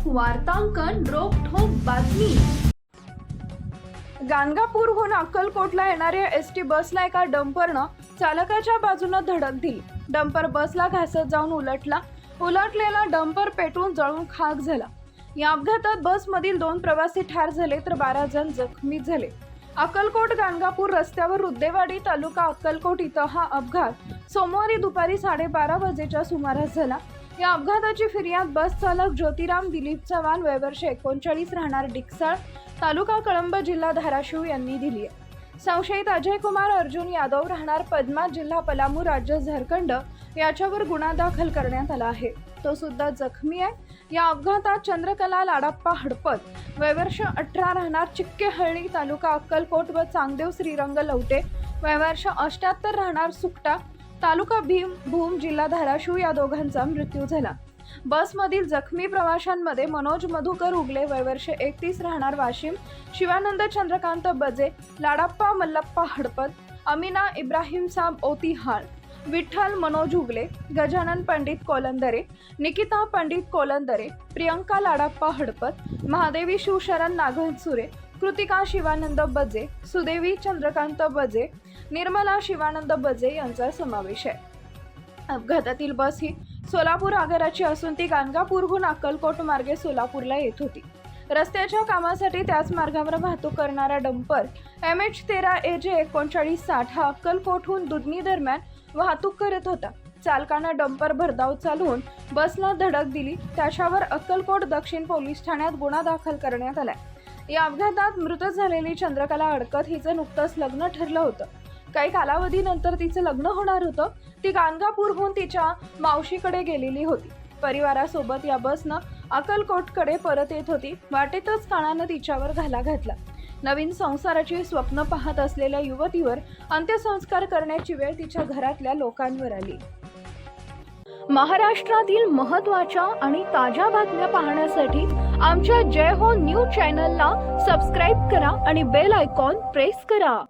वार्तांकन रोखठोक बातमी। गाणगापूरहून अक्कलकोटला येणाऱ्या एसटी बसला एका डंपरनं चालकाच्या बाजूनं धडक दिली। डंपर बसला घासत जाऊन उलटलेला डंपर पेटून जळून खाक झाला। या अपघातात बसमधील 2 प्रवासी ठार झाले तर 12 जण जखमी झाले। अक्कलकोट गाणगापूर रस्त्यावर रुद्देवाडी तालुका अक्कलकोट इथं हा अपघात सोमवारी दुपारी 12:30 वाजेच्या सुमारास झाला। या अपघाताची फिर्याद बस चालक ज्योतिराम दिलीप चव्हाण वय वर्ष 39 राहणार डिकसाळ तालुका कळंब जिल्हा धाराशिव यांनी दिली आहे। संशयित अजय कुमार अर्जुन यादव राहणार पद्मा जिल्हा पलामू राज्य झारखंड याच्यावर गुन्हा दाखल करण्यात आला आहे। तो सुद्धा जखमी आहे। या अपघातात चंद्रकला लाडाप्पा हडपत वय वर्ष 18 राहणार चिक्केहळ्ळी तालुका अक्कलकोट व चांगदेव श्रीरंग लवटे वय वर्ष 78 राहणार सुकटा तालुका भूम जिल्हा धाराशिव या दोघांचा मृत्यू झाला। बसमधील जखमी प्रवाशांमध्ये मनोज मधुकर उगले वय वर्ष 31 राहणार वाशिम, शिवानंद चंद्रकांत बजे, लाडाप्पा मल्लप्पा हडपत, अमीना इब्राहिम साब ओतिहाळ, विठ्ठल मनोज उगले, गजानन पंडित कोलंदरे, निकिता पंडित कोलंदरे, प्रियंका लाडाप्पा हडपत, महादेवी शिवशरण नागनसुरे, कृतिका शिवानंद बजे, सुदेवी चंद्रकांत बजे, निर्मला शिवानंद बजे यांचा समावेश आहे। अपघातातील बस ही सोलापूर आगाराची असून ती गाणगापूरहून अक्कलकोट मार्गे सोलापूरला येत होती। रस्त्याच्या कामासाठी त्याच मार्गावर वाहतूक करणारा डंपर MH13AJ3960 हा अक्कलकोटहून दुधनी दरम्यान वाहतूक करत होता। चालकानं डंपर भरधाव चालवून बसला धडक दिली। त्याच्यावर अक्कलकोट दक्षिण पोलीस ठाण्यात गुन्हा दाखल करण्यात आलाय। या अपघातात मृत झालेली चंद्रकला अडकत हिचं नुकतंच लग्न ठरलं होतं। काही कालावधीनंतर तिचं लग्न होणार होतं। ती गाणगापूरहून तिच्या मावशीकडे गेलेली होती। परिवारासोबत या बसनं अक्कलकोटकडे परत येत होती। वाटेतच काळानं तिच्यावर घाला घातला। नवीन संसाराची स्वप्न पाहत असलेल्या युवतीवर अंत्यसंस्कार करण्याची वेळ तिच्या घरातल्या लोकांवर आली। महाराष्ट्रातील महत्त्वाच्या आणि ताज्या बातम्या पाहण्यासाठी आमच्या जय हो न्यूज चॅनलला सबस्क्राईब करा आणि बेल आयकॉन प्रेस करा।